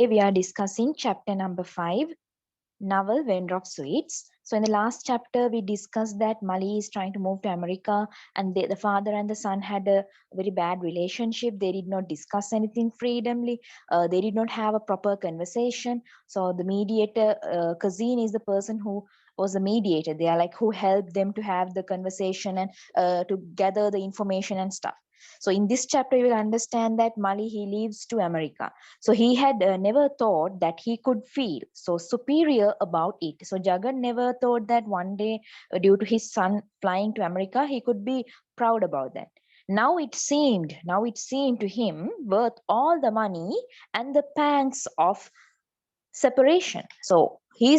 Today we are discussing chapter number 5, Novel Vendor of Sweets. So in the last chapter, we discussed that Mali is trying to move to America, and the father and the son had a very bad relationship. They did not discuss anything freely. They did not have a proper conversation. So the mediator, cousin, is the person who was the mediator. They are like who helped them to have the conversation and to gather the information and stuff. So in this chapter, you will understand that Mali, he leaves to America. So he had never thought that he could feel so superior about it. So Jagan never thought that one day, due to his son flying to America, he could be proud about that. Now it seemed to him worth all the money and the pangs of separation. So he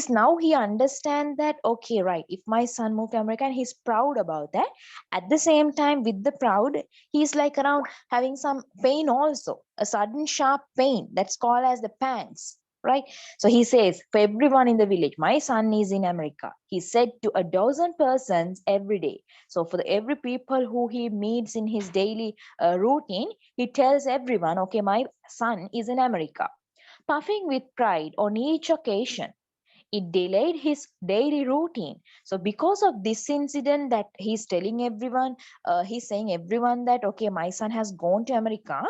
understands that, okay, right, if my son moved to America and he's proud about that, at the same time with the proud, he's like around having some pain also, a sudden sharp pain that's called as the pangs, right? So he says, for everyone in the village, my son is in America, he said to a dozen persons every day. So for every people who he meets in his daily routine, he tells everyone, okay, my son is in America. Puffing with pride on each occasion, it delayed his daily routine. So because of this incident that he's telling everyone, he's saying everyone that, okay, my son has gone to America.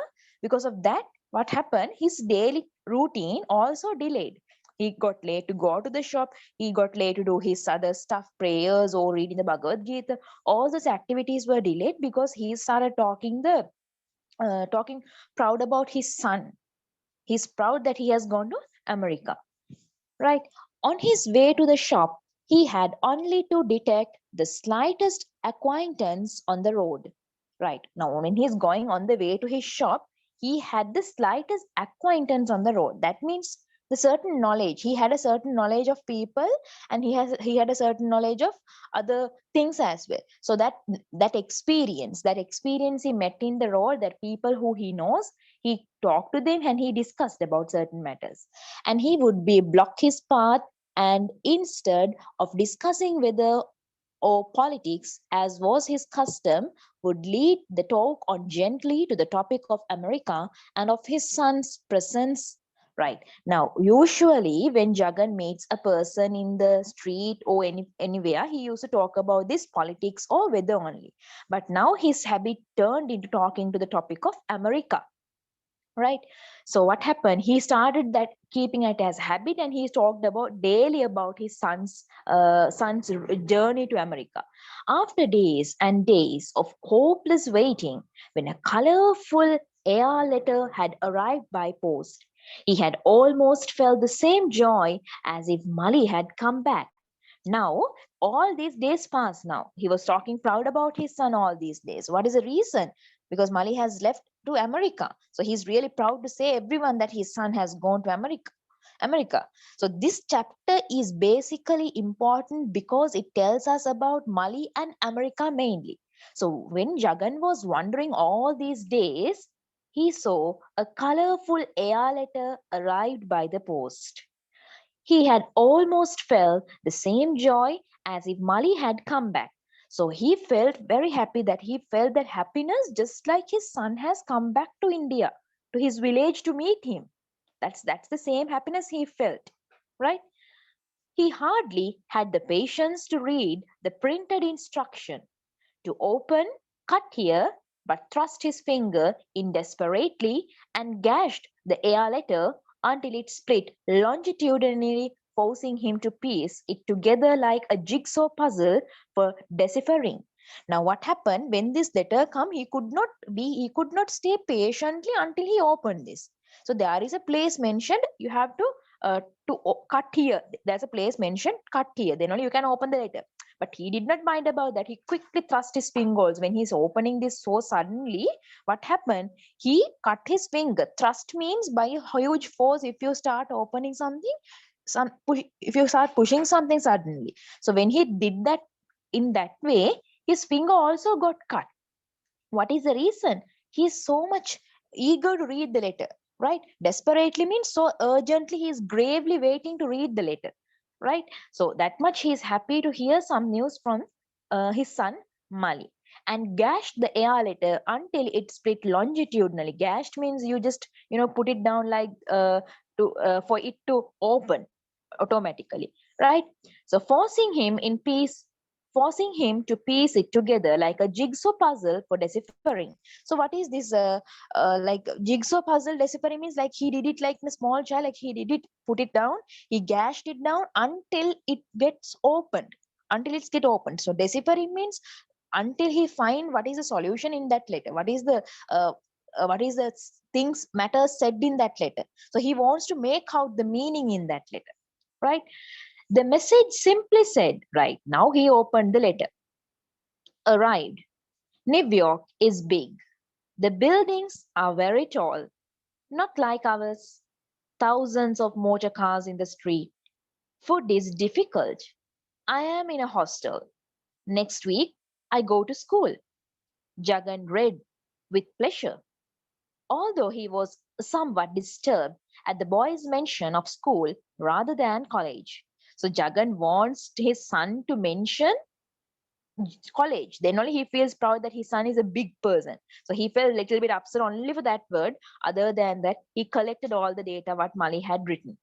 Because of that, what happened? His daily routine also delayed. He got late to go to the shop. He got late to do his other stuff, prayers or reading the Bhagavad Gita. All those activities were delayed because he started talking proud about his son. He's proud that he has gone to America, right? On his way to the shop, he had only to detect the slightest acquaintance on the road, right? Now, when he's going on the way to his shop, he had the slightest acquaintance on the road. That means the certain knowledge. He had a certain knowledge of people, and he had a certain knowledge of other things as well. So that experience he met in the road, that people who he knows, he talked to them and he discussed about certain matters, and he would be block his path, and instead of discussing whether or politics as was his custom, would lead the talk on gently to the topic of America and of his son's presence. Right now, usually when Jagan meets a person in the street or anywhere, he used to talk about this politics or weather only. But now his habit turned into talking to the topic of America, right? So what happened, he started that keeping it as habit, and he talked about daily about his son's journey to America. After days and days of hopeless waiting, when a colorful air letter had arrived by post, he had almost felt the same joy as if Mali had come back. Now, all these days passed. Now, he was talking proud about his son all these days. What is the reason? Because Mali has left to America. So he's really proud to say everyone that his son has gone to America. America. So this chapter is basically important because it tells us about Mali and America mainly. So when Jagan was wandering all these days, he saw a colorful air letter arrived by the post. He had almost felt the same joy as if Mali had come back. So he felt very happy, that he felt that happiness just like his son has come back to India, to his village to meet him. That's the same happiness he felt, right? He hardly had the patience to read the printed instruction to open, cut here, but thrust his finger in desperately and gashed the air letter until it split longitudinally, forcing him to piece it together like a jigsaw puzzle for deciphering. Now, what happened when this letter come? He could not stay patiently until he opened this. So there is a place mentioned. You have to cut here. There's a place mentioned. Cut here. Then only you can open the letter. But he did not mind about that. He quickly thrust his fingers. When he's opening this so suddenly, what happened? He cut his finger. Thrust means by a huge force. If you start opening something, if you start pushing something suddenly. So when he did that in that way, his finger also got cut. What is the reason? He's so much eager to read the letter, right? Desperately means so urgently he is bravely waiting to read the letter, right? So that much he is happy to hear some news from his son Mali, and gashed the air letter until it split longitudinally. Gashed means you just put it down like to for it to open automatically, right? So forcing him to piece it together like a jigsaw puzzle for deciphering. So what is this like jigsaw puzzle deciphering means, like he did it like a small child, like he did it, put it down, he gashed it down until it gets opened, until it's get opened. So deciphering means until he find what is the solution in that letter, uh, what is the things matter said in that letter. So he wants to make out the meaning in that letter, right? The message simply said, right, now he opened the letter. Arrived. New York is big. The buildings are very tall, not like ours. Thousands of motor cars in the street. Food is difficult. I am in a hostel. Next week, I go to school. Jagan read with pleasure, although he was somewhat disturbed at the boy's mention of school rather than college. So Jagan wants his son to mention college. Then only he feels proud that his son is a big person. So he felt a little bit upset only for that word. Other than that, he collected all the data what Mali had written.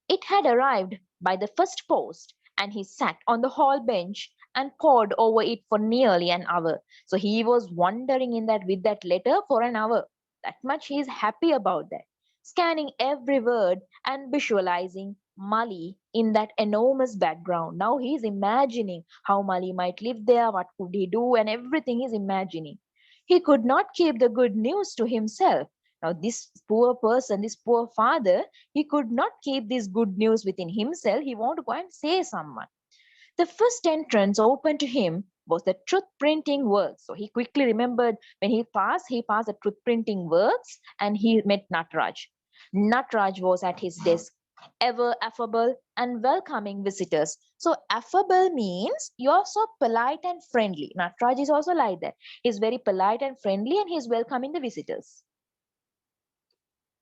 It had arrived by the first post, and he sat on the hall bench and pored over it for nearly an hour. So he was wandering in that with that letter for an hour. That much he is happy about that. Scanning every word and visualizing Mali in that enormous background. Now he is imagining how Mali might live there, what could he do, and everything he's imagining. He could not keep the good news to himself. Now, this poor person, this poor father, he could not keep this good news within himself. He wanted to go and say someone. The first entrance open to him was the truth printing works. So he quickly remembered when he passed the truth printing works and he met Nataraj. Nataraj was at his desk, ever affable and welcoming visitors. So affable means you're so polite and friendly. Nataraj is also like that. He's very polite and friendly and he's welcoming the visitors.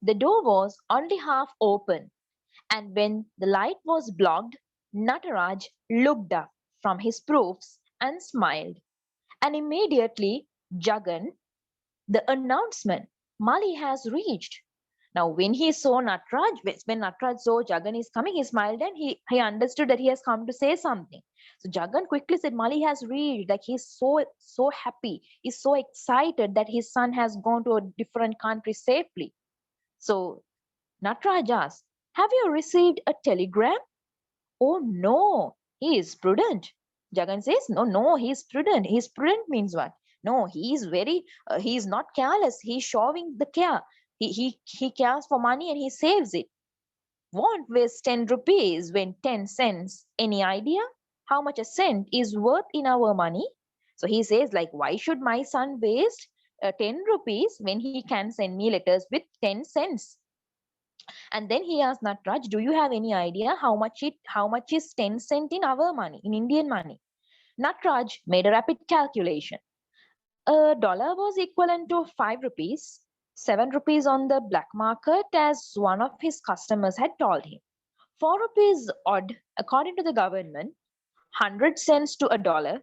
The door was only half open, and when the light was blocked, Nataraj looked up from his proofs and smiled. And immediately, Jagan, the announcement, Mali has reached. Now, when he saw Nataraj, when Nataraj saw Jagan is coming, he smiled and he understood that he has come to say something. So Jagan quickly said, Mali has reached. Like he's so happy. He's so excited that his son has gone to a different country safely. So Nataraj asked, have you received a telegram? Oh no, he is prudent. Jagan says, no, he is prudent. He is prudent means what? No, he is he is not careless. He is showing the care. He cares for money and he saves it. Won't waste 10 rupees when 10 cents. Any idea how much a cent is worth in our money? So he says, like, why should my son waste 10 rupees when he can send me letters with 10 cents? And then he asked Natraj, do you have any idea how much is 10 cent in our money, in Indian money? Natraj made a rapid calculation. A dollar was equivalent to 5 rupees, 7 rupees on the black market, as one of his customers had told him. 4 rupees odd, according to the government, 100 cents to a dollar.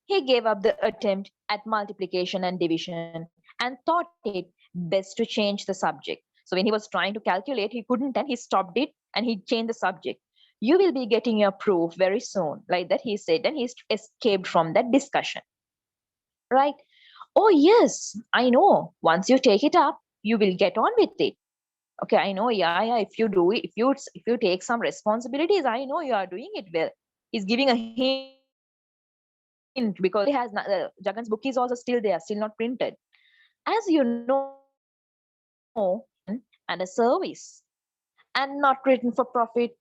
He gave up the attempt at multiplication and division and thought it best to change the subject. So when he was trying to calculate, he couldn't and he stopped it and he changed the subject. You will be getting your proof very soon, like that he said, and he escaped from that discussion. Right? Oh, yes, I know. Once you take it up, you will get on with it. Okay, I know. Yeah. If you do it, if you take some responsibilities, I know you are doing it well. He's giving a hint because Jagan's book is also still there, still not printed. As you know, and a service and not written for profit.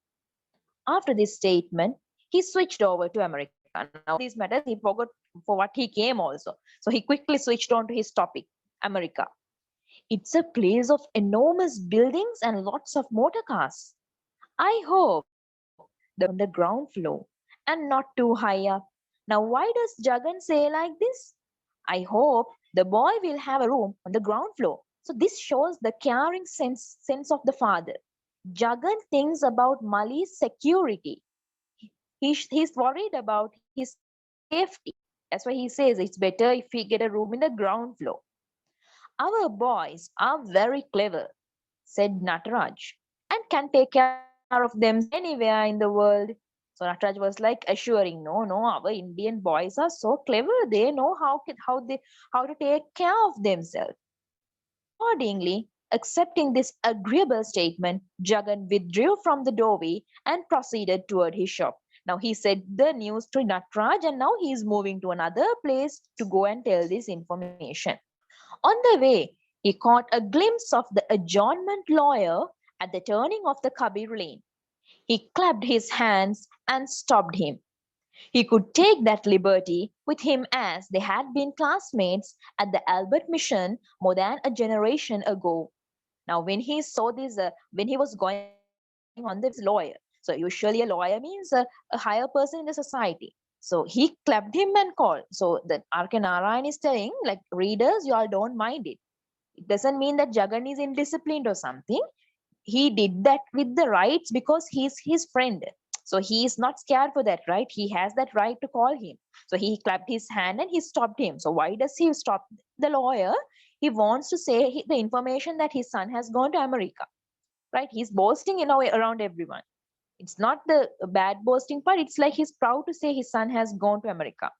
After this statement, he switched over to America. Now, when he heard all these matters, he forgot for what he came also. So he quickly switched on to his topic, America. It's a place of enormous buildings and lots of motor cars. I hope the boy will have a room on the ground floor and not too high up. Now, why does Jagan say like this? I hope the boy will have a room on the ground floor. So this shows the caring sense of the father. Jagan thinks about Mali's security. He's worried about his safety. That's why he says it's better if we get a room in the ground floor. Our boys are very clever, said Nataraj. and can take care of themselves anywhere in the world. So Nataraj was like assuring, no, our Indian boys are so clever. They know how to take care of themselves. Accordingly, accepting this agreeable statement, Jagan withdrew from the doorway and proceeded toward his shop. Now he said the news to Natraj, and now he is moving to another place to go and tell this information. On the way, he caught a glimpse of the adjournment lawyer at the turning of the Kabir lane. He clapped his hands and stopped him. He could take that liberty with him as they had been classmates at the Albert Mission more than a generation ago. Now, when he was going on the lawyer, so usually a lawyer means a higher person in the society. So he clapped him and called. So the RK Narayan is telling, like, readers, you all don't mind it. It doesn't mean that Jagan is indisciplined or something. He did that with the rights because he's his friend. So he is not scared for that, right? He has that right to call him. So he clapped his hand and he stopped him. So why does he stop the lawyer? He wants to say the information that his son has gone to America, right? He's boasting, around everyone. It's not the bad boasting part. It's like he's proud to say his son has gone to America.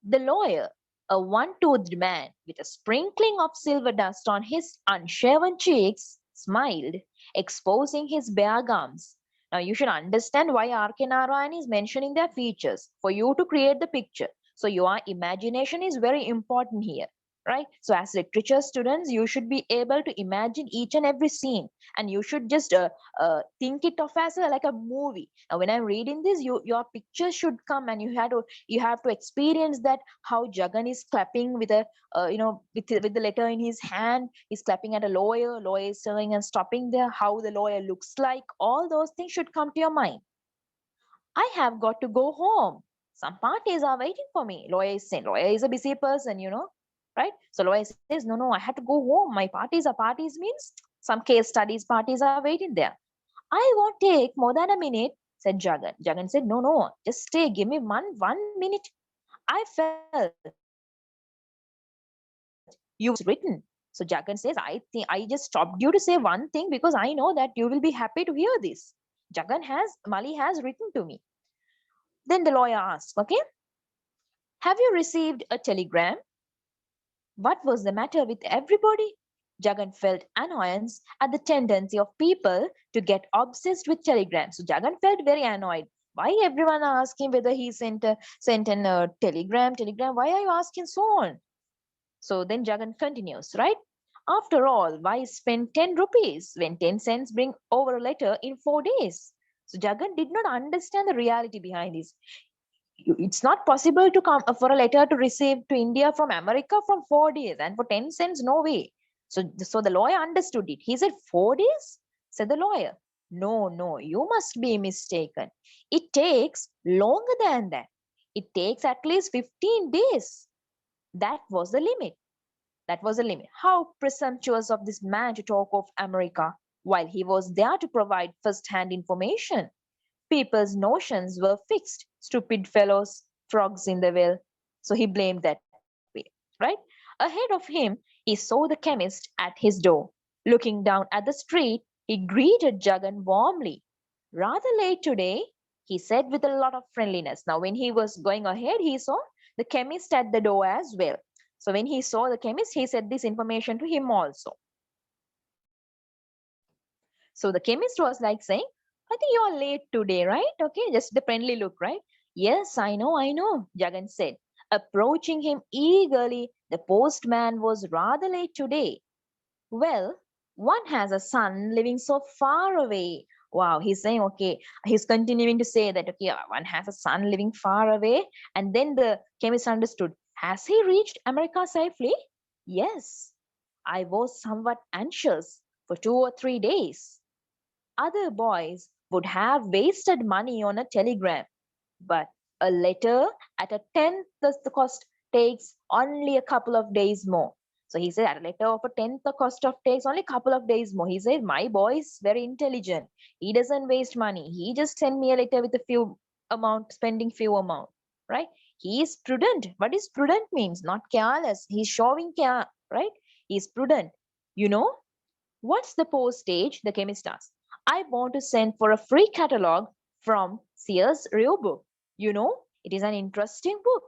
The lawyer, a one-toothed man with a sprinkling of silver dust on his unshaven cheeks, smiled, exposing his bare gums. Now you should understand why R.K. Narayan is mentioning their features for you to create the picture. So your imagination is very important here, right? So as literature students, you should be able to imagine each and every scene, and you should just think it of as like a movie. Now when I'm reading this, your picture should come, and you have to experience that how Jagan is clapping with a with the letter in his hand. He's clapping at a lawyer. Lawyer is turning and stopping there. How the lawyer looks like. All those things should come to your mind. I have got to go home. Some parties are waiting for me. Lawyer is saying. Lawyer is a busy person, right? So lawyer says, no, I have to go home. My parties means some case studies parties are waiting there. I won't take more than a minute, said Jagan. Jagan said, no, just stay. Give me one minute. I felt you written. So Jagan says, I think I just stopped you to say one thing because I know that you will be happy to hear this. Mali has written to me. Then the lawyer asked, okay, have you received a telegram? What was the matter with everybody? Jagan felt annoyance at the tendency of people to get obsessed with telegrams. So Jagan felt very annoyed. Why everyone asking whether he sent an telegram? Why are you asking so on? So then Jagan continues, right? After all, why spend 10 rupees when 10 cents bring over a letter in 4 days? So Jagan did not understand the reality behind this. It's not possible to come for a letter to receive to India from America from 4 days, and for 10 cents, no way. So the lawyer understood it. He said, 4 days? Said the lawyer. No, you must be mistaken. It takes longer than that. It takes at least 15 days. That was the limit. How presumptuous of this man to talk of America while he was there to provide first hand information. People's notions were fixed. Stupid fellows, frogs in the well. So he blamed that way, right? Ahead of him, he saw the chemist at his door. Looking down at the street, he greeted Jagan warmly. Rather late today, he said with a lot of friendliness. Now, when he was going ahead, he saw the chemist at the door as well. So when he saw the chemist, he said this information to him also. So the chemist was like saying, I think you are late today, right? Okay, just the friendly look, right? Yes, I know, Jagan said. Approaching him eagerly, the postman was rather late today. Well, one has a son living so far away. Wow, he's saying, okay, he's continuing to say that, okay, one has a son living far away. And then the chemist understood, has he reached America safely? Yes, I was somewhat anxious for 2 or 3 days. Other boys would have wasted money on a telegram, but a letter at a tenth the cost takes only a couple of days more. So he said, at a letter of a tenth the cost of takes only a couple of days more. He said, my boy is very intelligent. He doesn't waste money. He just send me a letter with a few amount, spending few amount, right? He is prudent. What is prudent means? Not careless. He's showing care, right? He's prudent. You know, What's the postage? The chemist asked. I want to send for a free catalog from Sears Roebuck. You know, it is an interesting book.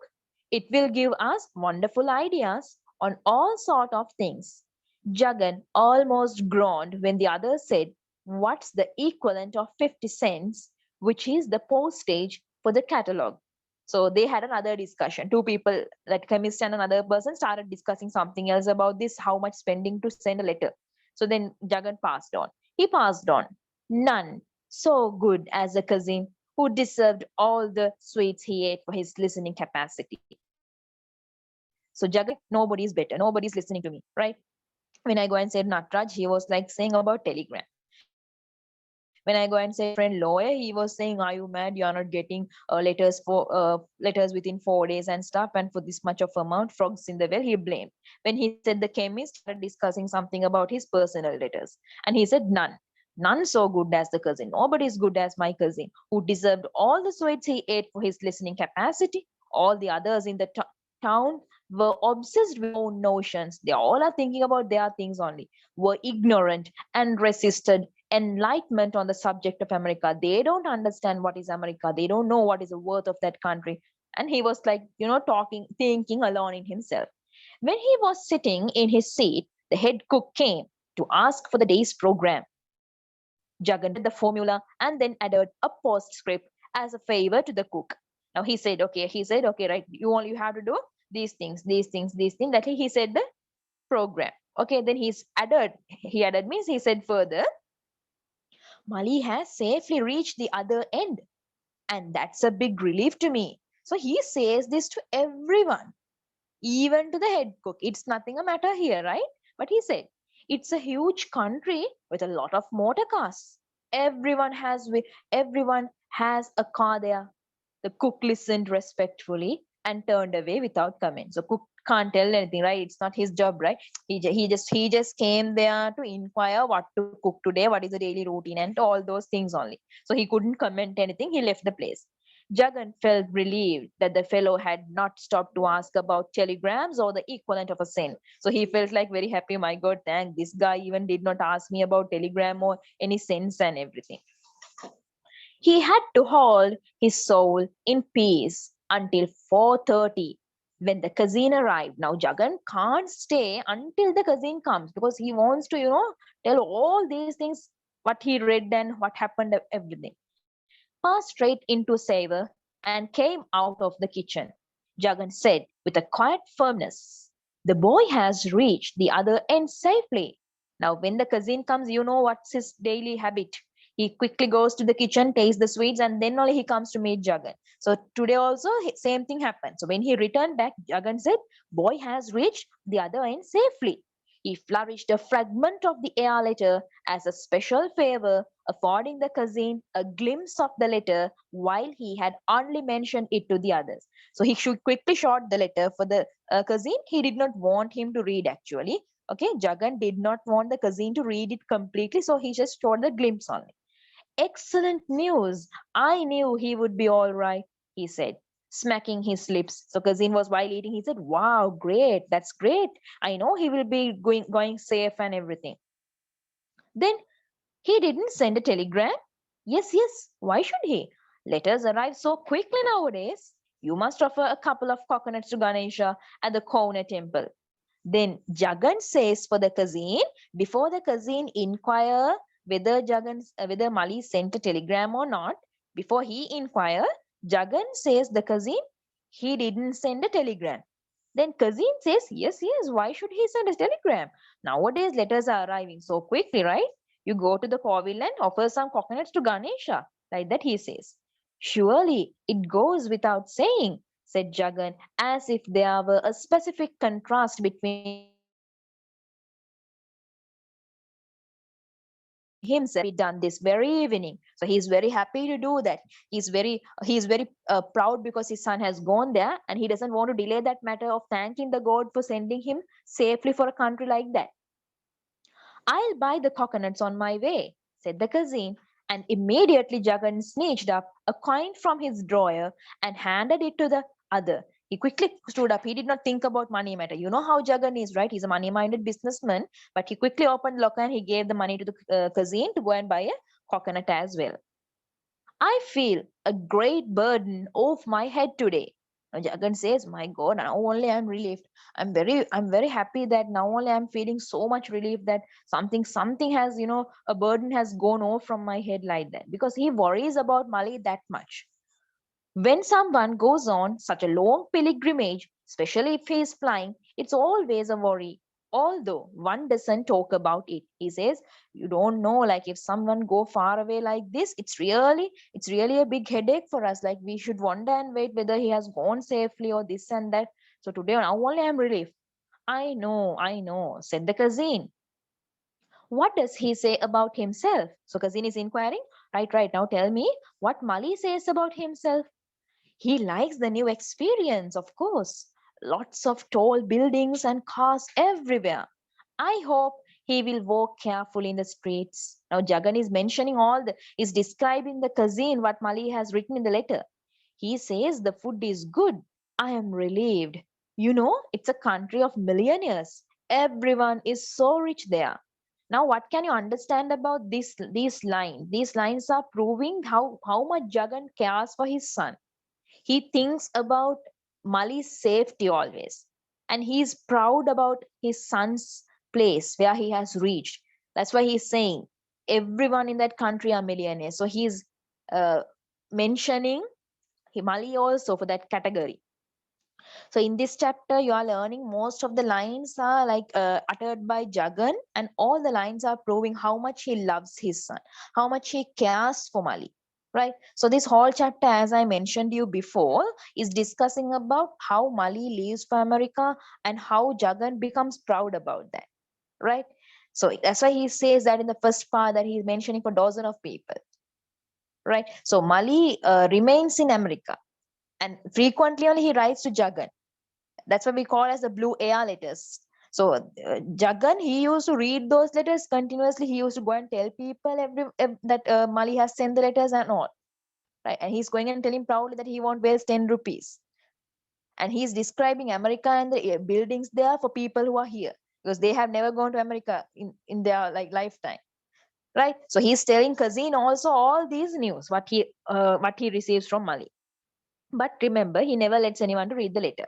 It will give us wonderful ideas on all sort of things. Jagan almost groaned when the other said, what's the equivalent of 50 cents, which is the postage for the catalog? So they had another discussion. Two people, that chemist and another person, started discussing something else about this, how much spending to send a letter. So then Jagan passed on. He passed on. None so good as a cousin who deserved all the sweets he ate for his listening capacity. So Jagan, nobody's better. Nobody's listening to me, right? When I go and said Natraj, he was like saying about Telegram. When I go and say friend lawyer, he was saying, "Are you mad? You are not getting letters within 4 days and stuff, and for this much of amount, frogs in the well." He blamed. When he said the chemist, he started discussing something about his personal letters, and he said none so good as the cousin. Nobody is good as my cousin, who deserved all the sweets he ate for his listening capacity. All the others in the town were obsessed with own notions. They all are thinking about their things only, were ignorant and resisted enlightenment on the subject of America. They don't understand what is America. They don't know what is the worth of that country. And he was like, talking, thinking alone in himself. When he was sitting in his seat, the head cook came to ask for the day's program. Jagan read the formula and then added a postscript as a favor to the cook. Now he said, okay, right, you have to do these things, these things, these things. That he said the program. Okay, then he added means he said further, Mali has safely reached the other end, and that's a big relief to me. So he says this to everyone, even to the head cook. It's nothing a matter here, right? But he said, it's a huge country with a lot of motor cars. Everyone has a car there. The cook listened respectfully and turned away without comment. So cook can't tell anything, right? It's not his job, right? He just came there to inquire what to cook today, what is the daily routine, and all those things only. So he couldn't comment anything. He left the place. Jagan felt relieved that the fellow had not stopped to ask about telegrams or the equivalent of a cent. So he felt like very happy. My God, thank this guy even did not ask me about telegram or any cents and everything. He had to hold his soul in peace until 4:30 when the cousin arrived. Now Jagan can't stay until the cousin comes because he wants to, tell all these things, what he read and what happened, everything. Passed straight into Saver and came out of the kitchen. Jagan said with a quiet firmness, the boy has reached the other end safely. Now, when the cousin comes, you know what's his daily habit. He quickly goes to the kitchen, tastes the sweets, and then only he comes to meet Jagan. So today also, same thing happened. So when he returned back, Jagan said, boy has reached the other end safely. He flourished a fragment of the air letter as a special favor, affording the cousin a glimpse of the letter while he had only mentioned it to the others. So he should quickly shot the letter for the cousin. He did not want him to read actually. Okay, Jagan did not want the cousin to read it completely, so he just showed the glimpse only. Excellent news. I knew he would be all right, he said, smacking his lips. So cousin was while eating, he said, wow, great, that's great. I know he will be going safe and everything. Then he didn't send a telegram? Yes. Why should he? Letters arrive so quickly nowadays. You must offer a couple of coconuts to Ganesha at the corner temple. Then Jagan says for the cousin, before the cousin inquire whether Mali sent a telegram or not, before he inquire, Jagan says the cousin, he didn't send a telegram. Then cousin says, yes, why should he send a telegram? Nowadays letters are arriving so quickly, right? You go to the Kovil and offer some coconuts to Ganesha. Like that he says. Surely it goes without saying, said Jagan, as if there were a specific contrast between himself and the cousin. He himself be done this very evening, so he's very happy to do that. He's very proud because his son has gone there, and he doesn't want to delay that matter of thanking the god for sending him safely for a country like that. I'll buy the coconuts on my way, said the cousin, and immediately Jagan snatched up a coin from his drawer and handed it to the other. He quickly stood up. He did not think about money matter. You know how Jagan is, right? He's a money-minded businessman, but he quickly opened the locker and he gave the money to the cousin to go and buy a coconut as well. I feel a great burden off my head today. Now Jagan says, "My God, now only I'm relieved. I'm very happy that now only I'm feeling so much relief that something has, a burden has gone off from my head like that." Because he worries about Mali that much. When someone goes on such a long pilgrimage, especially if he is flying, it's always a worry. Although one doesn't talk about it, he says, "You don't know, like if someone go far away like this, it's really a big headache for us. Like we should wonder and wait whether he has gone safely or this and that. So today now only I'm relieved." I know, said the cousin. "What does he say about himself?" So cousin is inquiring. Right, now tell me what Mali says about himself. "He likes the new experience, of course. Lots of tall buildings and cars everywhere. I hope he will walk carefully in the streets." Now, Jagan is mentioning is describing the cuisine what Mali has written in the letter. He says the food is good. I am relieved. It's a country of millionaires. Everyone is so rich there. Now, what can you understand about these lines? These lines are proving how much Jagan cares for his son. He thinks about Mali's safety always. And he's proud about his son's place where he has reached. That's why he's saying everyone in that country are millionaires. So he's uh, mentioning Mali also for that category. So in this chapter, you are learning most of the lines are like uttered by Jagan, and all the lines are proving how much he loves his son, how much he cares for Mali. Right. So this whole chapter, as I mentioned you before, is discussing about how Mali leaves for America and how Jagan becomes proud about that. Right. So that's why he says that in the first part that he's mentioning for dozen of people. Right. So Mali remains in America, and frequently only he writes to Jagan. That's what we call as the blue AR letters. So Jagan, he used to read those letters continuously. He used to go and tell people that Mali has sent the letters and all, right? And he's going and telling proudly that he won't waste 10 rupees. And he's describing America and the buildings there for people who are here because they have never gone to America in their like lifetime, right? So he's telling cousin also all these news what he receives from Mali. But remember, he never lets anyone to read the letter.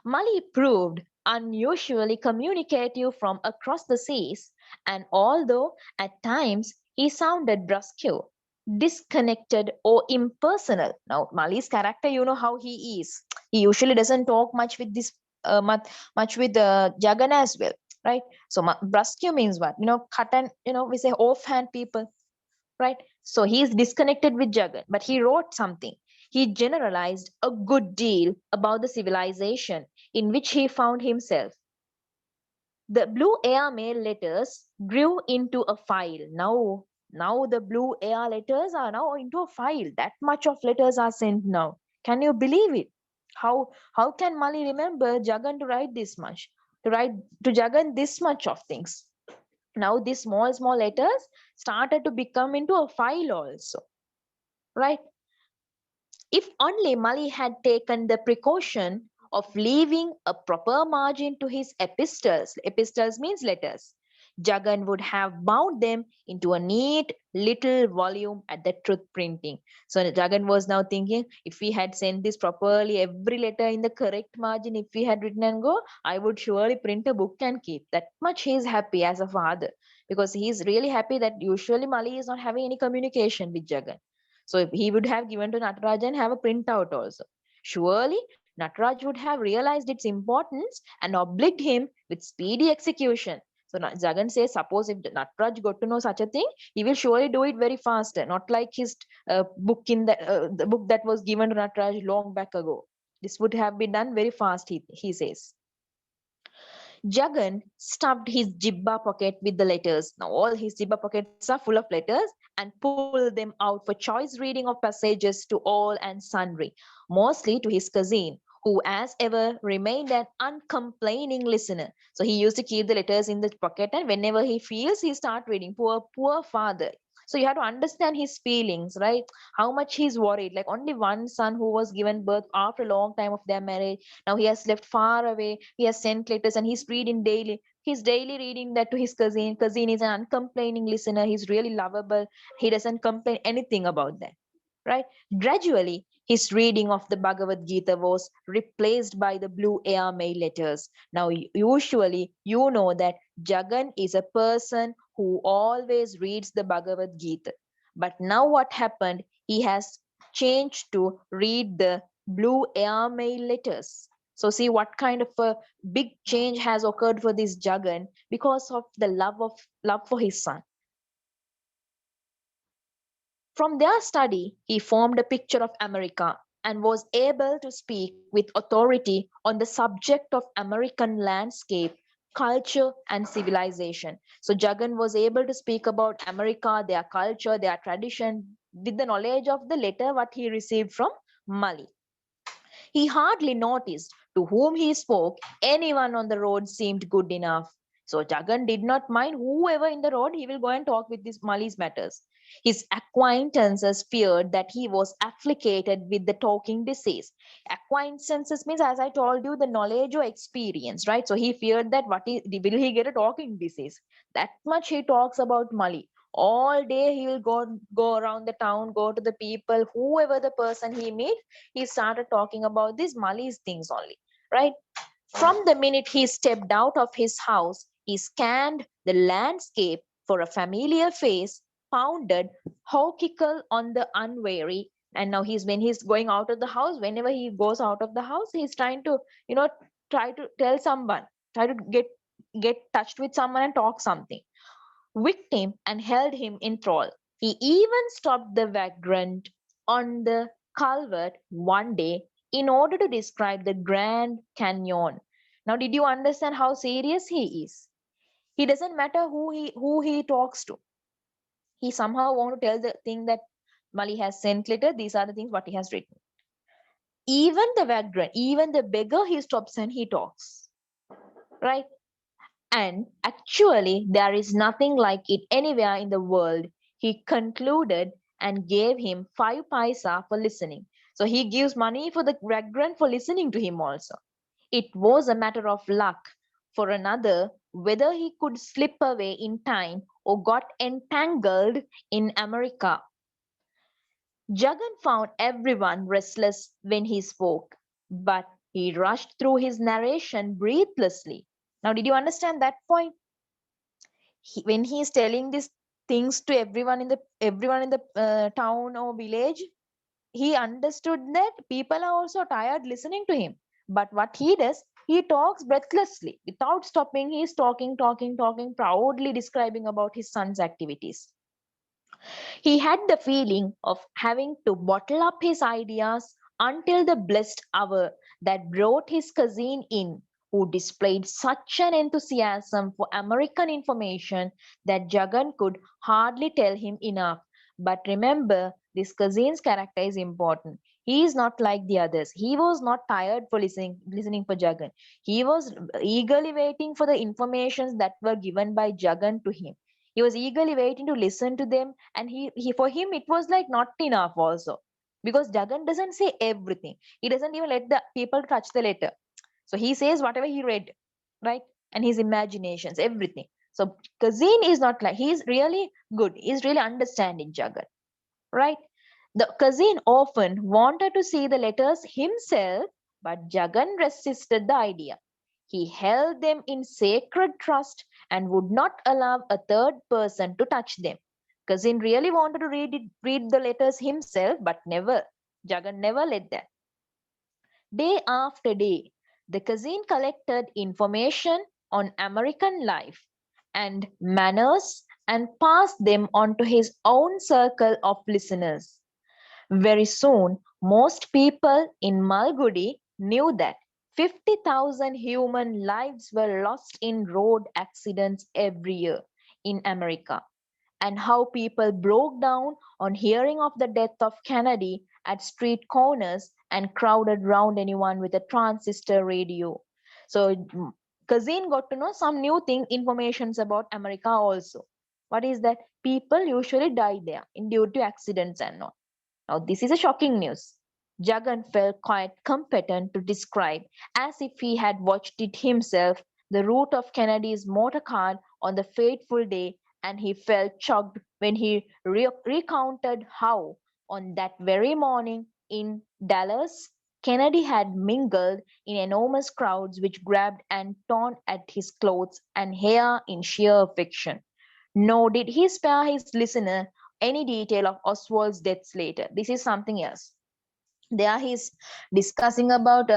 Mali proved unusually communicative from across the seas, and although at times he sounded brusque, disconnected, or impersonal. Now, Mali's character, you know how he is. He usually doesn't talk much with much with Jagan as well, right? So, brusque means what? Cut and we say offhand people, right? So he's disconnected with Jagan, but he wrote something. He generalized a good deal about the civilization in which he found himself. The blue air mail letters grew into a file. Now the blue air letters are now into a file. That much of letters are sent now. Can you believe it? How can Mali remember Jagan to write this much? To write to Jagan this much of things? Now these small letters started to become into a file also, right? If only Mali had taken the precaution of leaving a proper margin to his epistles means letters, Jagan would have bound them into a neat little volume at the truth printing. So Jagan was now thinking, if we had sent this properly, every letter in the correct margin, if we had written and go, I would surely print a book and keep. That much he is happy as a father, because he is really happy that usually Mali is not having any communication with Jagan. So if he would have given to Nataraj and have a printout also. Surely Nataraj would have realized its importance and obliged him with speedy execution. So Jagan says, suppose if Nataraj got to know such a thing, he will surely do it very fast, not like his book in the book that was given to Nataraj long back ago. This would have been done very fast, he says. Jagan stuffed his jibba pocket with the letters. Now all his jibba pockets are full of letters, and pulled them out for choice reading of passages to all and sundry, mostly to his cousin, who as ever remained an uncomplaining listener. So he used to keep the letters in the pocket, and whenever he feels, he start reading. Poor father. So you have to understand his feelings, right? How much he's worried. Like only one son who was given birth after a long time of their marriage. Now he has left far away. He has sent letters and he's reading daily. He's daily reading that to his cousin. Cousin is an uncomplaining listener. He's really lovable. He doesn't complain anything about that, right? Gradually, his reading of the Bhagavad Gita was replaced by the blue air mail letters. Now, usually, you know that Jagan is a person who always reads the Bhagavad Gita. But now, what happened? He has changed to read the blue air mail letters. So, see what kind of a big change has occurred for this Jagan because of the love for his son. From their study, he formed a picture of America and was able to speak with authority on the subject of American landscape, culture, and civilization. So Jagan was able to speak about America, their culture, their tradition, with the knowledge of the letter what he received from Mali. He hardly noticed to whom he spoke. Anyone on the road seemed good enough. So Jagan did not mind whoever in the road, he will go and talk with this Mali's matters. His acquaintances feared that he was afflicted with the talking disease. Acquaintances means, as I told you, the knowledge or experience, right? So he feared that will he get a talking disease? That much he talks about Mali. All day he will go around the town, go to the people, whoever the person he meet, he started talking about these Mali's things only, right? From the minute he stepped out of his house, he scanned the landscape for a familiar face, pounded hawkical on the unwary. And now when he's going out of the house, whenever he goes out of the house, he's trying to, you know, try to tell someone, try to get touched with someone and talk something. Whipped him and held him in thrall. He even stopped the vagrant on the culvert one day in order to describe the Grand Canyon. Now, did you understand how serious he is? He doesn't matter who he talks to. He somehow want to tell the thing that Mali has sent letter. These are the things what he has written. Even the vagrant, even the beggar, he stops and he talks. Right? And actually, there is nothing like it anywhere in the world. He concluded and gave him 5 paisa for listening. So he gives money for the vagrant for listening to him also. It was a matter of luck for another whether he could slip away in time or got entangled in America. Jagan found everyone restless when he spoke, but he rushed through his narration breathlessly. Now, did you understand that point? When he is telling these things to everyone in the town or village, he understood that people are also tired listening to him. But what he does, he talks breathlessly without stopping. He is talking proudly describing about his son's activities. He had the feeling of having to bottle up his ideas until the blessed hour that brought his cousin in, who displayed such an enthusiasm for American information that Jagan could hardly tell him enough. But remember, this cousin's character is important. He is not like the others. He was not tired for listening for Jagan. He was eagerly waiting for the informations that were given by Jagan to him. He was eagerly waiting to listen to them, and he for him it was like not enough also, because Jagan doesn't say everything. He doesn't even let the people touch the letter. So he says whatever he read, right? And his imaginations, everything. So Kazin is not like, he's really good, he's really understanding Jagan, right? The Kazin often wanted to see the letters himself, but Jagan resisted the idea. He held them in sacred trust and would not allow a third person to touch them. Kazin really wanted to read the letters himself, but Jagan never let that. Day after day, the Kazin collected information on American life and manners and passed them on to his own circle of listeners. Very soon, most people in Malgudi knew that 50,000 human lives were lost in road accidents every year in America, and how people broke down on hearing of the death of Kennedy at street corners and crowded round anyone with a transistor radio. So Kazin got to know some new thing, informations about America also. What is that? people usually die there in due to accidents and all. Now, this is a shocking news. Jagan felt quite competent to describe, as if he had watched it himself, the route of Kennedy's motor car on the fateful day, and he felt shocked when he recounted how, on that very morning in Dallas, Kennedy had mingled in enormous crowds which grabbed and torn at his clothes and hair in sheer affection. Nor did he spare his listener any detail of Oswald's deaths later. This is something else. There he's discussing about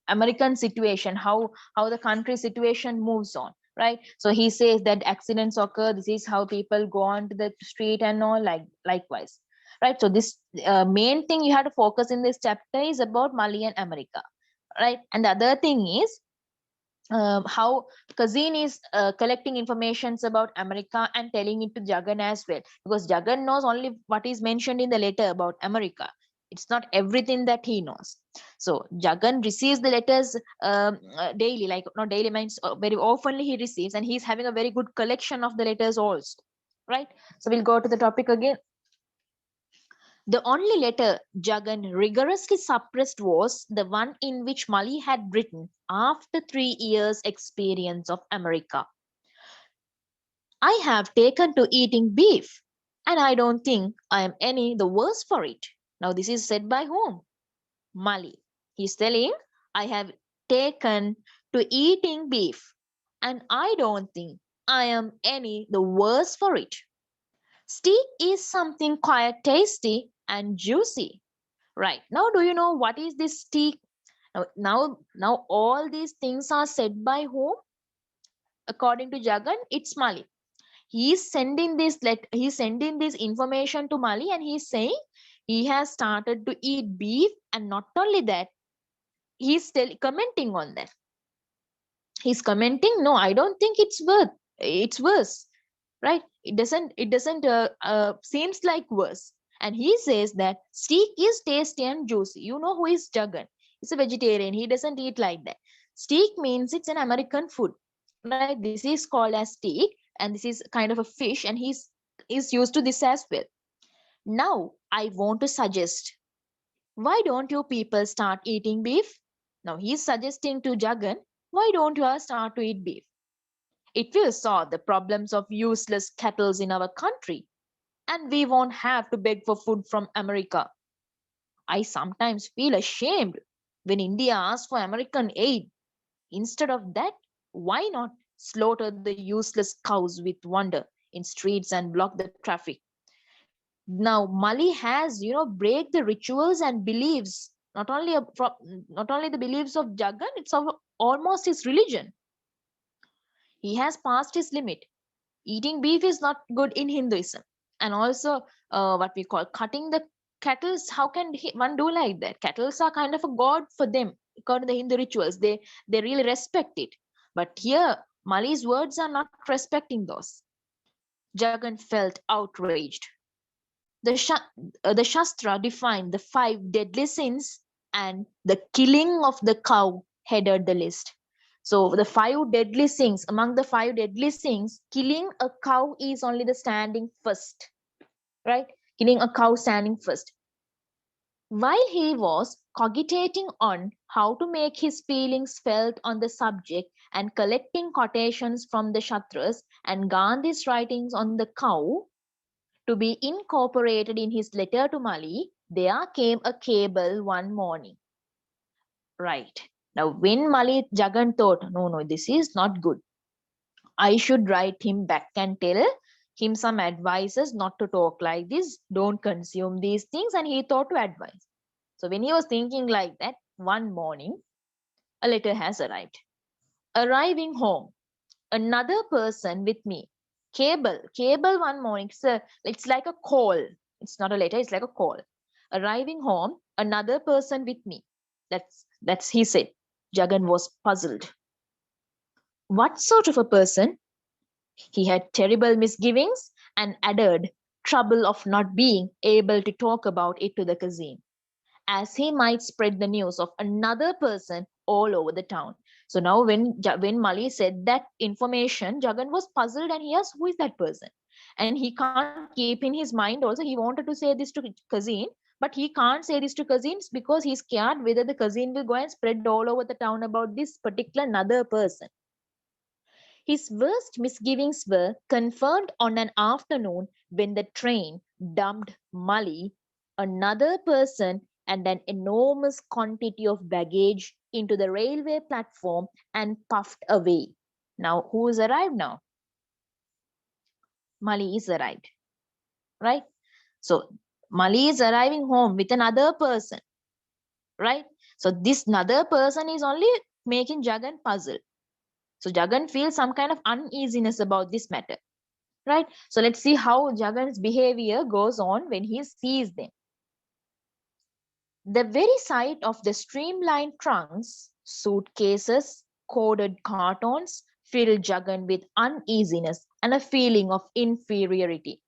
American situation, how the country situation moves on, right? So he says that accidents occur. This is how people go on to the street and all, like likewise, right? So this main thing you have to focus in this chapter is about Mali and America, right? And the other thing is how Kazin is collecting informations about America and telling it to Jagan as well, because Jagan knows only what is mentioned in the letter about America. It's not everything that he knows. So Jagan receives the letters daily, like not daily means very oftenly he receives, and he's having a very good collection of the letters also, right? So we'll go to the topic again. The only letter Jagan rigorously suppressed was the one in which Mali had written after 3 years' experience of America. I have taken to eating beef, and I don't think I am any the worse for it. Now, this is said by whom? Mali. He's telling, I have taken to eating beef, and I don't think I am any the worse for it. Steak is something quite tasty and juicy. Right. Now, do you know what is this steak? Now all these things are said by whom? According to Jagan, it's Mali. He's sending he's sending this information to Mali, and he's saying he has started to eat beef, and not only that, he's still commenting on that. He's commenting, no, I don't think it's worse, right? It doesn't seems like worse. And he says that steak is tasty and juicy. You know who is Jagan? He's a vegetarian. He doesn't eat like that. Steak means it's an American food, right? This is called as steak, and this is kind of a fish, and he's used to this as well. Now, I want to suggest, why don't you people start eating beef? Now, he's suggesting to Jagan, why don't you all start to eat beef? It will solve the problems of useless cattle in our country, and we won't have to beg for food from America. I sometimes feel ashamed when India asks for American aid. Instead of that, why not slaughter the useless cows with wonder in streets and block the traffic? Now, Mali has, break the rituals and beliefs, not only the beliefs of Jagan, it's of almost his religion. He has passed his limit. Eating beef is not good in Hinduism. And also, what we call cutting the cattle. How can one do like that? Cattle are kind of a god for them, according to the Hindu rituals. They really respect it. But here, Mali's words are not respecting those. Jagan felt outraged. The Shastra defined the 5 deadly sins, and the killing of the cow headed the list. So the 5 deadly sins, among the 5 deadly sins, killing a cow is only the standing first, right? Killing a cow standing first. While he was cogitating on how to make his feelings felt on the subject and collecting quotations from the Shatras and Gandhi's writings on the cow to be incorporated in his letter to Mali, there came a cable one morning. Right. Now, when Mali Jagan thought, no, this is not good. I should write him back and tell him some advices not to talk like this, don't consume these things, and he thought to advise. So when he was thinking like that, one morning, a letter has arrived. Arriving home, another person with me. Cable one morning. It's like a call. It's not a letter, it's like a call. Arriving home, another person with me. That's he said. Jagan was puzzled. What sort of a person? He had terrible misgivings and added trouble of not being able to talk about it to the cousin, as he might spread the news of another person all over the town. So now when Mali said that information, Jagan was puzzled and he asked, who is that person? And he can't keep in his mind also, he wanted to say this to cousin, but he can't say this to cousins because he's scared whether the cousin will go and spread all over the town about this particular another person. His worst misgivings were confirmed on an afternoon when the train dumped Mali, another person, and an enormous quantity of baggage into the railway platform and puffed away. Now, who's arrived now? Mali is arrived, right? So, Mali is arriving home with another person, right? So, this another person is only making Jagan puzzle. So, Jagan feels some kind of uneasiness about this matter, right? So let's see how Jagan's behavior goes on when he sees them. The very sight of the streamlined trunks, suitcases, corded cartons filled Jagan with uneasiness and a feeling of inferiority.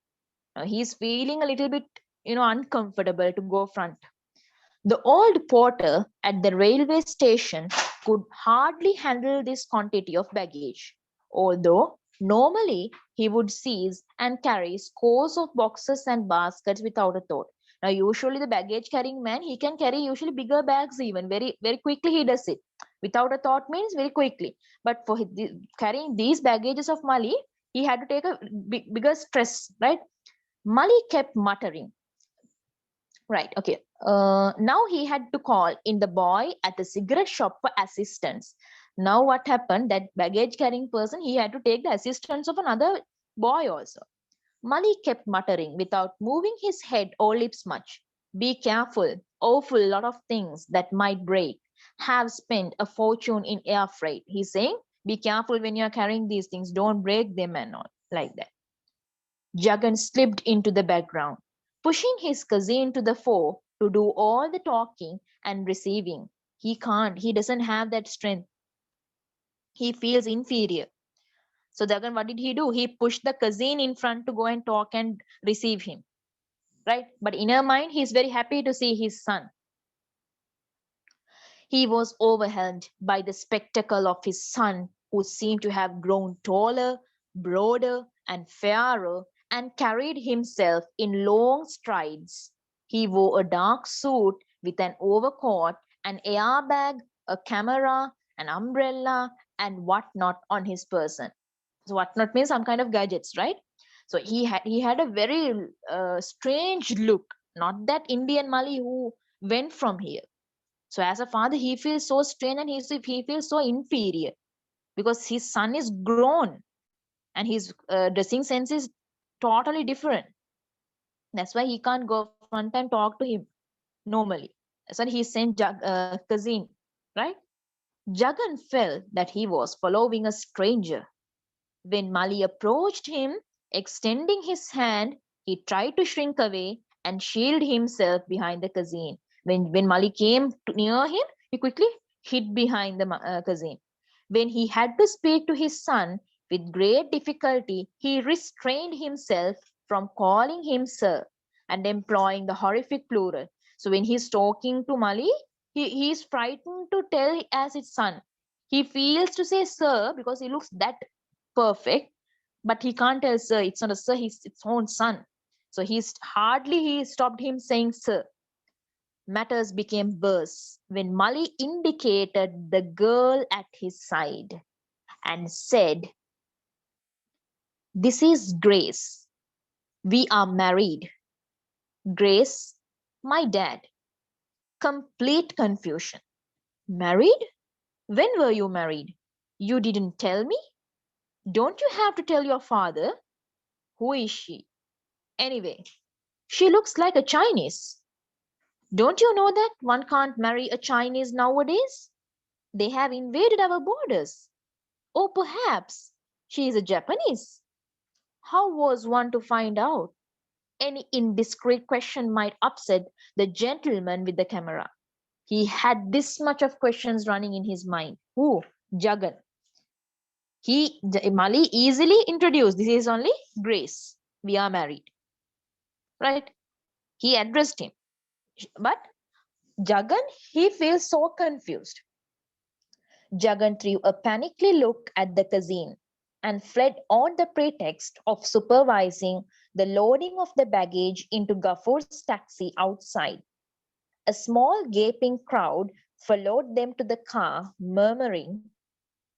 Now, he's feeling a little bit, uncomfortable to go front. The old porter at the railway station could hardly handle this quantity of baggage, although normally he would seize and carry scores of boxes and baskets without a thought. Now, usually the baggage carrying man, he can carry usually bigger bags even very, very quickly he does it. Without a thought means very quickly. But for carrying these baggages of Mali, he had to take a bigger stress, right? Mali kept muttering. Right. Okay. Now he had to call in the boy at the cigarette shop for assistance. Now what happened? That baggage carrying person, he had to take the assistance of another boy also. Mali kept muttering without moving his head or lips much. Be careful. Awful lot of things that might break. Have spent a fortune in air freight. He's saying, be careful when you're carrying these things. Don't break them and all like that. Jagan slipped into the background, pushing his cousin to the fore to do all the talking and receiving. He can't, he doesn't have that strength. He feels inferior. So Jagan, what did he do? He pushed the cousin in front to go and talk and receive him. Right? But in her mind, he's very happy to see his son. He was overwhelmed by the spectacle of his son, who seemed to have grown taller, broader, and fairer, and carried himself in long strides. He wore a dark suit with an overcoat, an airbag, a camera, an umbrella, and whatnot on his person. So whatnot means some kind of gadgets, right? So he had a very strange look, not that Indian Mali who went from here. So as a father, he feels so strained and he feels so inferior because his son is grown and his dressing sense is totally different. That's why he can't go front and talk to him normally. That's why he sent cousin, right? Jagan felt that he was following a stranger. When Mali approached him, extending his hand, he tried to shrink away and shield himself behind the cousin. When Mali came near him, he quickly hid behind the cousin. When he had to speak to his son with great difficulty, he restrained himself from calling him sir and employing the horrific plural. So when he's talking to Mali, he's frightened to tell as his son. He feels to say sir because he looks that perfect, but he can't tell sir. It's not a sir, he's its own son. So he stopped him saying sir. Matters became worse when Mali indicated the girl at his side and said, "This is Grace. We are married." Grace, my dad. Complete confusion. Married? When were you married? You didn't tell me? Don't you have to tell your father? Who is she? Anyway, she looks like a Chinese. Don't you know that one can't marry a Chinese nowadays? They have invaded our borders. Or perhaps she is a Japanese. How was one to find out? Any indiscreet question might upset the gentleman with the camera. He had this much of questions running in his mind. Who? Jagan. Mali easily introduced, this is only Grace. We are married. Right? He addressed him. But Jagan, he feels so confused. Jagan threw a panicky look at the cousin. and fled on the pretext of supervising the loading of the baggage into Gafur's taxi outside. A small gaping crowd followed them to the car, murmuring,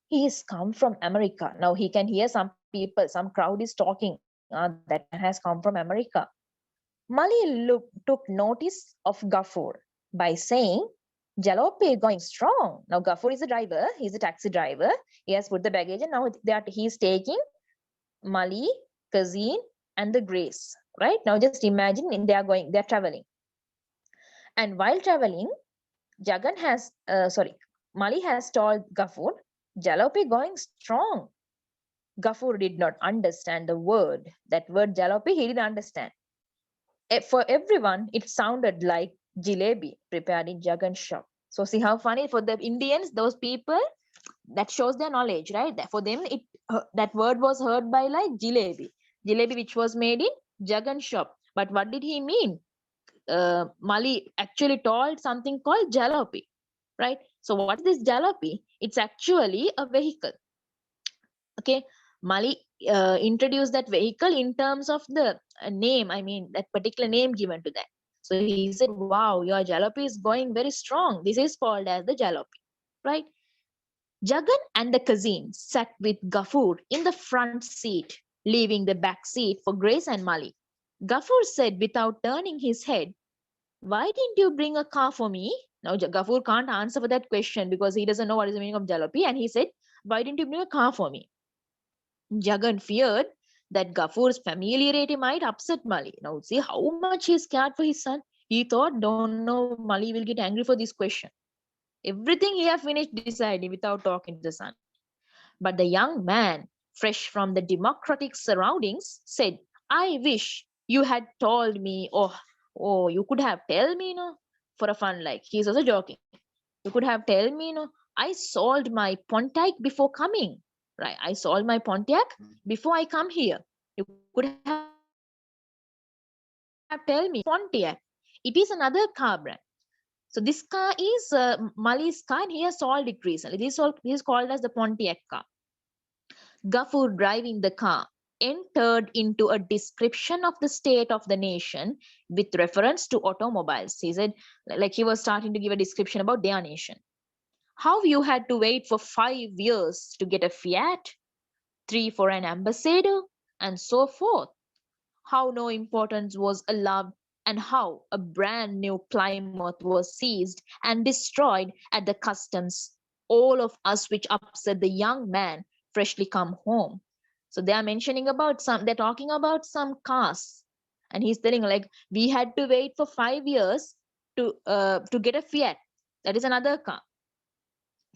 "He is come from America." Now he can hear some people, some crowd is talking, that man has come from America. Took notice of Gafur by saying, "Jalopy is going strong." Now Gafur is a driver, he's a taxi driver. He has put the baggage and now that he's taking Mali, Kazin, and the Grace. Right? Now just imagine they're traveling. And while traveling, Mali has told Gafur, "Jalopy going strong." Gafur did not understand the word. That word Jalopy, he didn't understand. For everyone, it sounded like jalebi prepared in Jagan's shop. So see how funny for the Indians, those people, that shows their knowledge, right? For them, that word was heard by like jalebi which was made in Jagan's shop. But what did he mean? Mali actually told something called jalopy, right? So what is this jalopy? It's actually a vehicle. Okay, Mali introduced that vehicle in terms of the name, I mean, that particular name given to that. So he said, "Wow, your jalopy is going very strong. This is called as the jalopy," right? Jagan and the cousin sat with Gafur in the front seat, leaving the back seat for Grace and Mali. Gafur said without turning his head, "Why didn't you bring a car for me?" Now Gafur can't answer for that question because he doesn't know what is the meaning of jalopy, and he said, "Why didn't you bring a car for me?" Jagan feared that Gafur's familiarity might upset Mali. Now, see how much he scared for his son. He thought, don't know, Mali will get angry for this question. Everything he had finished deciding without talking to the son. But the young man, fresh from the democratic surroundings, said, "I wish you had told me, oh, you could have told me, for a fun like." He's also joking. "You could have told me, I sold my Pontiac before coming." Right, I sold my Pontiac before I come here. You could have told me. Pontiac. It is another car brand. So this car is Mali's car, and he has sold it recently. This is called as the Pontiac car. Gafur, driving the car, entered into a description of the state of the nation with reference to automobiles. He said, like he was starting to give a description about their nation. How you had to wait for 5 years to get a Fiat, 3 for an ambassador, and so forth. How no importance was allowed, and how a brand new Plymouth was seized and destroyed at the customs. All of us which upset the young man freshly come home. So they are mentioning about they're talking about some cars. And he's telling like, we had to wait for 5 years to get a Fiat. That is another car.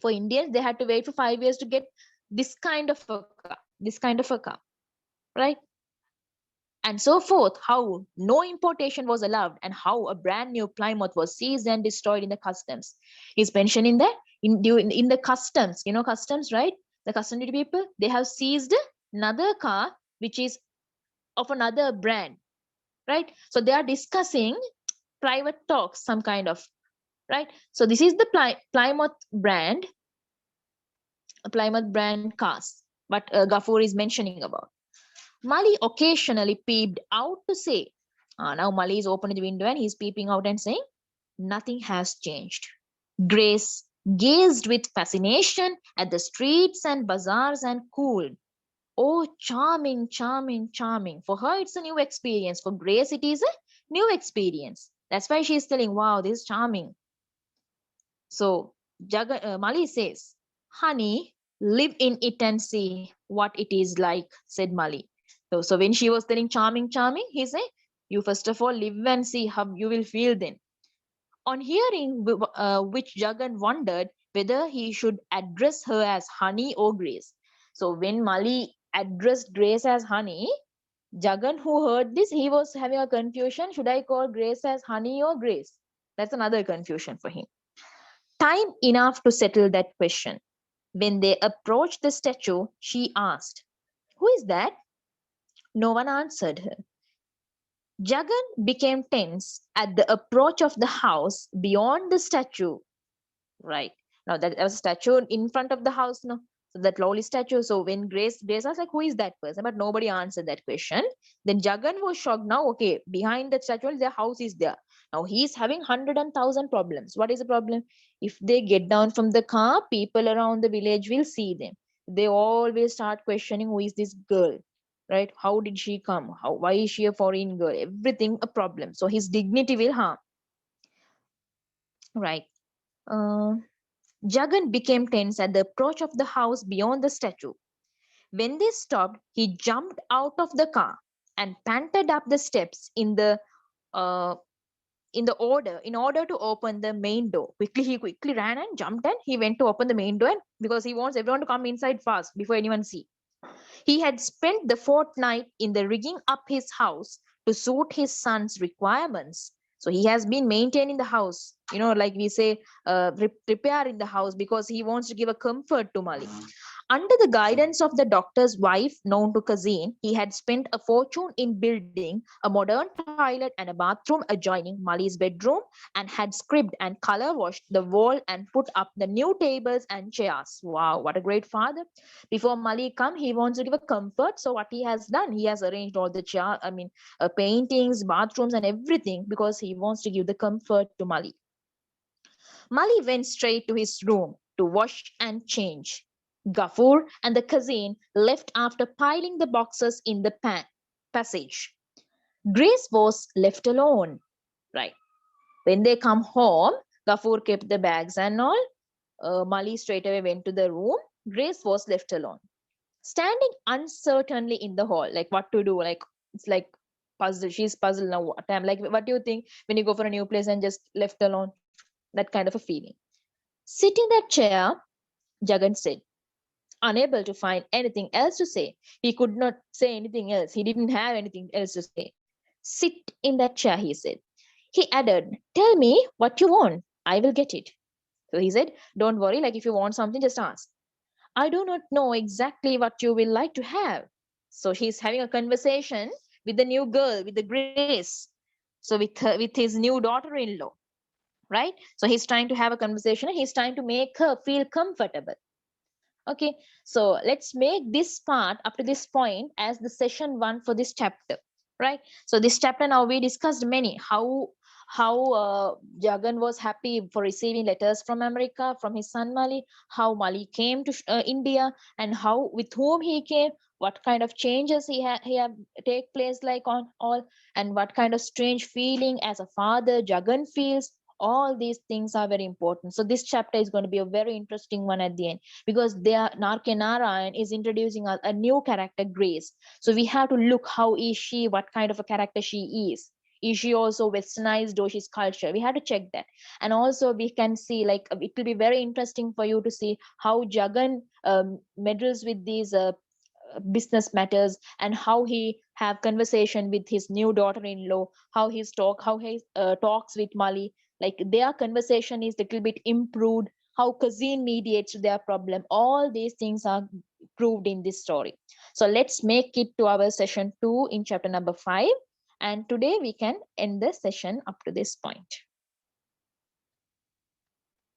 For Indians, they had to wait for 5 years to get this kind of a car, right? And so forth, how no importation was allowed and how a brand new Plymouth was seized and destroyed in the customs. He's mentioning that in the customs, customs, right? The custom duty people, they have seized another car which is of another brand, right? So they are discussing private talks, some kind of, right? So this is the Plymouth brand cars, what Gafur is mentioning about. Mali occasionally peeped out to say, now Mali is opening the window and he's peeping out and saying, "Nothing has changed." Grace gazed with fascination at the streets and bazaars and cooled. "Oh, charming, charming, charming." For her, it's a new experience. For Grace, it is a new experience. That's why she's telling, "Wow, this is charming." So Mali says, "Honey, live in it and see what it is like," said Mali. So when she was telling charming, charming, he said, "You first of all live and see how you will feel then." On hearing which, Jagan wondered whether he should address her as Honey or Grace. So when Mali addressed Grace as Honey, Jagan, who heard this, he was having a confusion. Should I call Grace as Honey or Grace? That's another confusion for him. Time enough to settle that question. When they approached the statue, she asked, "Who is that?" No one answered her. Jagan became tense at the approach of the house beyond the statue. Right. Now that there was a statue in front of the house. No. So that lowly statue. So when Grace was like, who is that person? But nobody answered that question. Then Jagan was shocked. Now, okay, behind that statue, their house is there. Now he's having 100,000 problems. What is the problem? If they get down from the car, people around the village will see them. They all will start questioning, who is this girl? Right? How did she come? Why is she a foreign girl? Everything a problem. So his dignity will harm. Right. Uh, Jagan became tense at the approach of the house beyond the statue. When they stopped, he jumped out of the car and panted up the steps uh, in order to open the main door. He quickly ran and jumped and he went to open the main door because he wants everyone to come inside fast before anyone see. He had spent the fortnight in the rigging up his house to suit his son's requirements. So he has been maintaining the house, like we say, repairing the house because he wants to give a comfort to Mali. Under the guidance of the doctor's wife, known to Kazin, he had spent a fortune in building a modern toilet and a bathroom adjoining Mali's bedroom and had scribed and color washed the wall and put up the new tables and chairs. Wow, what a great father. Before Mali come, he wants to give a comfort. So what he has done, he has arranged all the paintings, bathrooms and everything because he wants to give the comfort to Mali. Mali went straight to his room to wash and change. Gafur and the cousin left after piling the boxes in the passage. Grace was left alone. Right. When they come home, Gafur kept the bags and all. Mali straight away went to the room. Grace was left alone. Standing uncertainly in the hall, like what to do, like it's like puzzle. She's puzzled now. What time? Like, what do you think when you go for a new place and just left alone? That kind of a feeling. Sitting that chair, Jagan said, unable to find anything else to say. He could not say anything else. He didn't have anything else to say. Sit in that chair, he said. He added, tell me what you want. I will get it. So he said, don't worry, like if you want something, just ask. I do not know exactly what you will like to have. So he's having a conversation with the new girl, with the Grace. So with his new daughter-in-law, right? So he's trying to have a conversation and he's trying to make her feel comfortable. Okay, so let's make this part up to this point as the session 1 for this chapter, right? So this chapter now we discussed many how Jagan was happy for receiving letters from America from his son Mali, how Mali came to India, and how with whom he came, what kind of changes he had take place like on all, and what kind of strange feeling as a father Jagan feels. All these things are very important. So this chapter is going to be a very interesting one at the end because they are Narkenarayan is introducing a new character, Grace. So we have to look how is she, what kind of a character she is. Is she also westernized Doshi's culture? We have to check that. And also we can see like it will be very interesting for you to see how Jagan meddles with these business matters and how he have conversation with his new daughter-in-law, how he talks with Mali, like their conversation is little bit improved, how Kazin mediates their problem. All these things are proved in this story. So let's make it to our session 2 in chapter number 5, and today we can end the session up to this point.